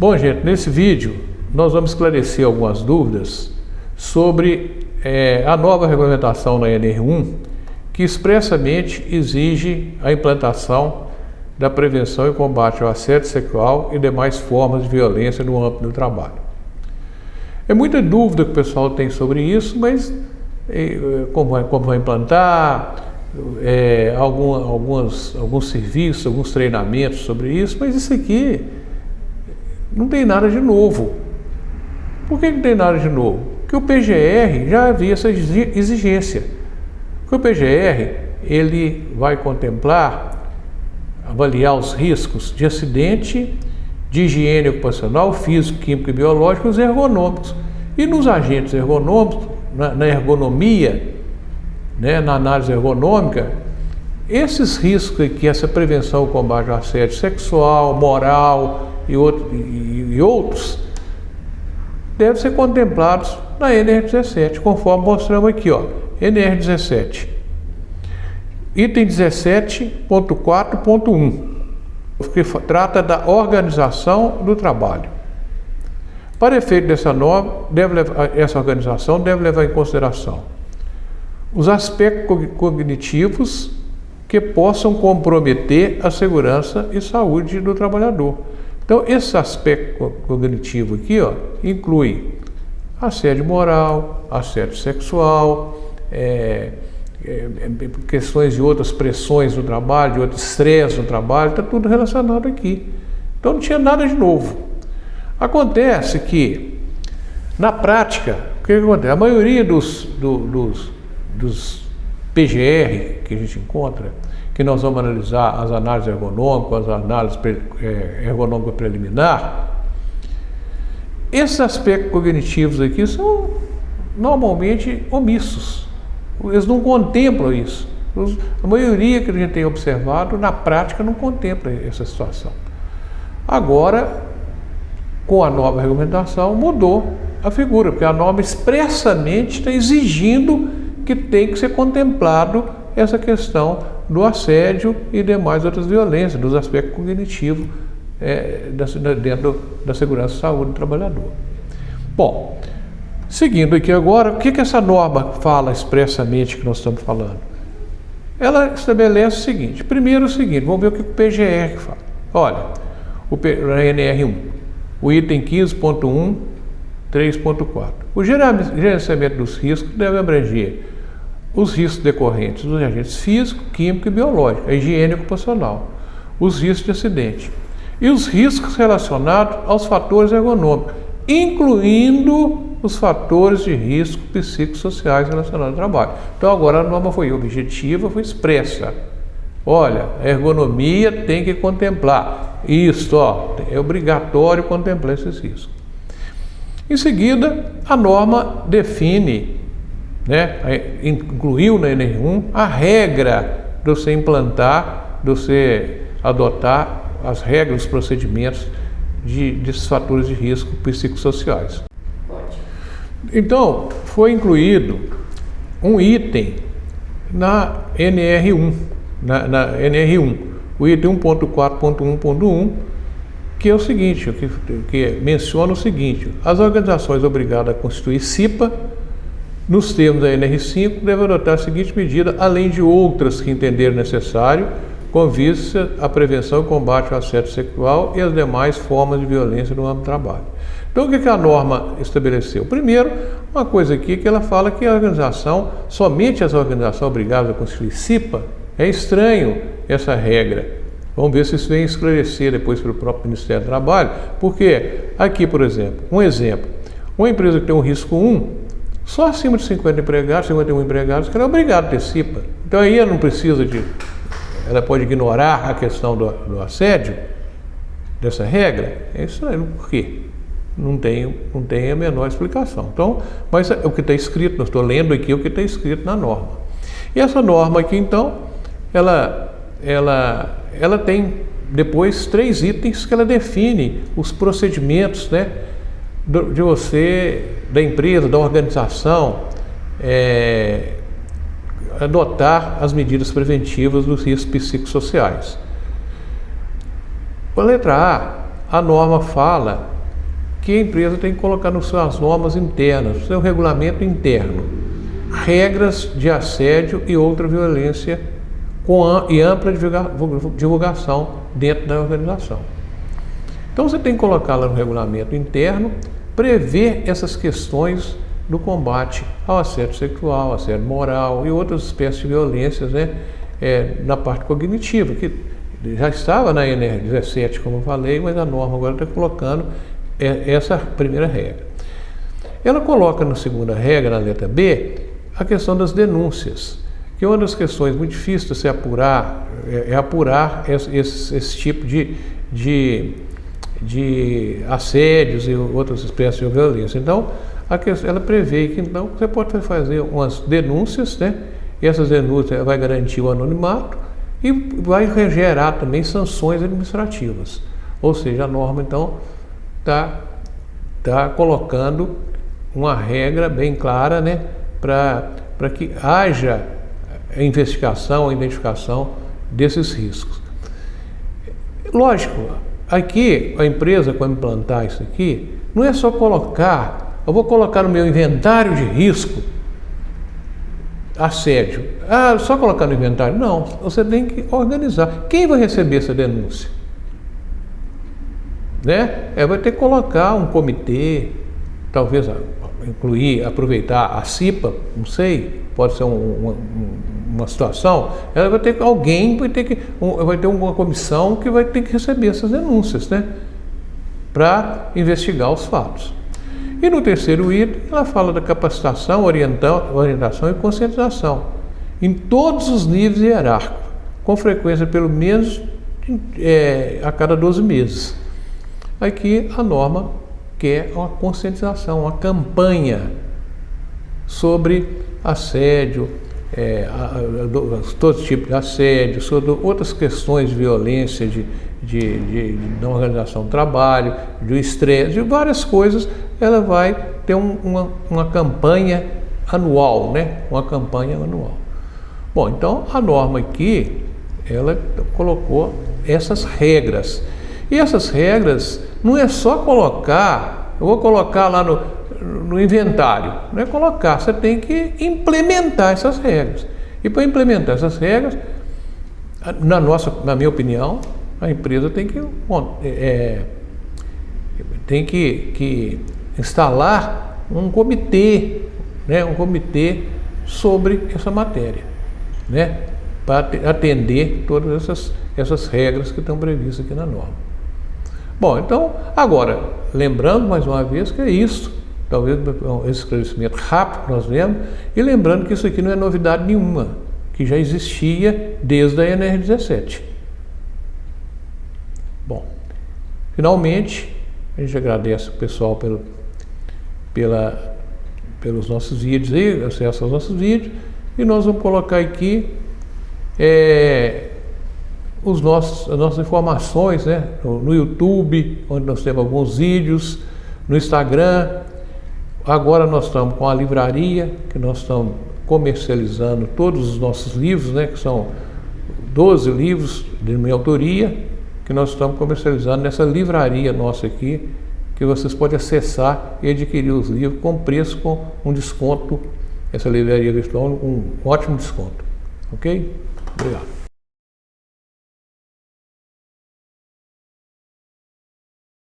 Bom, gente, nesse vídeo nós vamos esclarecer algumas dúvidas sobre a nova regulamentação na NR1, que expressamente exige a implantação da prevenção e combate ao assédio sexual e demais formas de violência no âmbito do trabalho. É muita dúvida que o pessoal tem sobre isso, mas como vai implantar, alguns serviços, alguns treinamentos sobre isso, mas isso aqui não tem nada de novo. Por que não tem nada de novo? Porque o PGR já havia essa exigência. Porque o PGR, ele vai contemplar, avaliar os riscos de acidente, de higiene ocupacional, físico, químico e biológico, os ergonômicos. E nos agentes ergonômicos, na ergonomia, na análise ergonômica, esses riscos que essa prevenção e combate ao assédio sexual, moral e outros devem ser contemplados na NR17, conforme mostramos aqui, NR17, item 17.4.1, que trata da organização do trabalho. Para efeito dessa norma, essa organização deve levar em consideração os aspectos cognitivos que possam comprometer a segurança e saúde do trabalhador. Então, esse aspecto cognitivo aqui, inclui assédio moral, assédio sexual, questões de outras pressões no trabalho, de outro estresse no trabalho, está tudo relacionado aqui. Então, não tinha nada de novo. Acontece que, na prática, o que acontece? A maioria dos PGR que a gente encontra, que nós vamos analisar as análises ergonômicas, as análises ergonômica preliminar, esses aspectos cognitivos aqui são normalmente omissos. Eles não contemplam isso. A maioria que a gente tem observado, na prática, não contempla essa situação. Agora, com a nova regulamentação, mudou a figura, porque a norma expressamente está exigindo que tem que ser contemplado essa questão do assédio e demais outras violências, dos aspectos cognitivos dentro da segurança e saúde do trabalhador. Bom, seguindo aqui agora, o que essa norma fala expressamente que nós estamos falando? Ela estabelece o seguinte, primeiro o seguinte, vamos ver o que o PGR fala. Olha, na NR1, o item 15.1, 3.4. O gerenciamento dos riscos deve abranger os riscos decorrentes dos agentes físico, químico e biológico, a higiene ocupacional, os riscos de acidente e os riscos relacionados aos fatores ergonômicos, incluindo os fatores de risco psicossociais relacionados ao trabalho. Então agora a norma foi objetiva, foi expressa. Olha, a ergonomia tem que contemplar isso, é obrigatório contemplar esses riscos. Em seguida, a norma define, incluiu na NR1 a regra de você implantar, de você adotar as regras, os procedimentos desses fatores de risco psicossociais. Então, foi incluído um item na NR1, na NR1, o item 1.4.1.1, que é o seguinte, que menciona o seguinte: as organizações obrigadas a constituir CIPA, nos termos da NR5, devem adotar a seguinte medida, além de outras que entenderem necessário, com vista à prevenção e combate ao assédio sexual e as demais formas de violência no âmbito do trabalho. Então, o que a norma estabeleceu? Primeiro, uma coisa aqui que ela fala que a organização, somente as organizações obrigadas a constituir CIPA, é estranho essa regra. Vamos ver se isso vem esclarecer depois pelo próprio Ministério do Trabalho, porque aqui, por exemplo, uma empresa que tem um risco 1, só acima de 50 empregados, 51 empregados, que ela é obrigada a ter CIPA. Então aí ela não precisa ela pode ignorar a questão do assédio, dessa regra. É isso aí, por quê? Não tem a menor explicação. Então, mas o que está escrito, eu estou lendo aqui o que está escrito na norma. E essa norma aqui, então, ela tem depois 3 itens que ela define os procedimentos, de você, da empresa, da organização, adotar as medidas preventivas dos riscos psicossociais. A letra A a norma fala que a empresa tem que colocar nas suas normas internas, no seu regulamento interno, regras de assédio e outra violência e ampla divulgação dentro da organização. Então você tem que colocar lá no regulamento interno, prever essas questões do combate ao assédio sexual, assédio moral e outras espécies de violências, né, na parte cognitiva, que já estava na NR17, como eu falei, mas a norma agora está colocando essa primeira regra. Ela coloca na segunda regra, na letra B, a questão das denúncias, que é uma das questões muito difíceis de se apurar, apurar esse tipo de assédios e outras espécies de violência. Então, ela prevê que então você pode fazer umas denúncias, né? E essas denúncias vai garantir o anonimato e vai gerar também sanções administrativas. Ou seja, a norma então está colocando uma regra bem clara, né? Para que haja a investigação, a identificação desses riscos. Lógico, aqui a empresa, quando implantar isso aqui, não é só colocar, eu vou colocar no meu inventário de risco assédio. Só colocar no inventário? Não, você tem que organizar. Quem vai receber essa denúncia? Né? Vai ter que colocar um comitê, talvez incluir, aproveitar a CIPA, não sei, pode ser uma situação, ela vai ter que, alguém vai ter uma comissão que vai ter que receber essas denúncias, né, para investigar os fatos. E no terceiro item, ela fala da capacitação, orientação e conscientização, em todos os níveis hierárquicos, com frequência pelo menos a cada 12 meses. Aqui a norma quer uma conscientização, uma campanha sobre assédio, todo tipo de assédio, sobre outras questões de violência, na organização do trabalho, do estresse, de várias coisas. Ela vai ter uma campanha anual, né? Uma campanha anual. Bom, então a norma aqui, ela colocou essas regras. E essas regras não é só colocar, eu vou colocar lá no inventário, não é colocar, você tem que implementar essas regras. E para implementar essas regras, na minha opinião, a empresa tem que instalar um comitê, né, um comitê sobre essa matéria, né, para atender todas essas regras que estão previstas aqui na norma. Bom, então, agora, lembrando mais uma vez que é isso, talvez esse esclarecimento rápido que nós vemos, e lembrando que isso aqui não é novidade nenhuma, que já existia desde a NR17. Bom, finalmente, a gente agradece o pessoal pelos nossos vídeos aí, acesso aos nossos vídeos, e nós vamos colocar aqui as nossas informações, né, no YouTube, onde nós temos alguns vídeos, no Instagram. Agora nós estamos com a livraria, que nós estamos comercializando todos os nossos livros, né, que são 12 livros de minha autoria, que nós estamos comercializando nessa livraria nossa aqui, que vocês podem acessar e adquirir os livros com preço, com um desconto, essa livraria virtual, um ótimo desconto. Ok? Obrigado.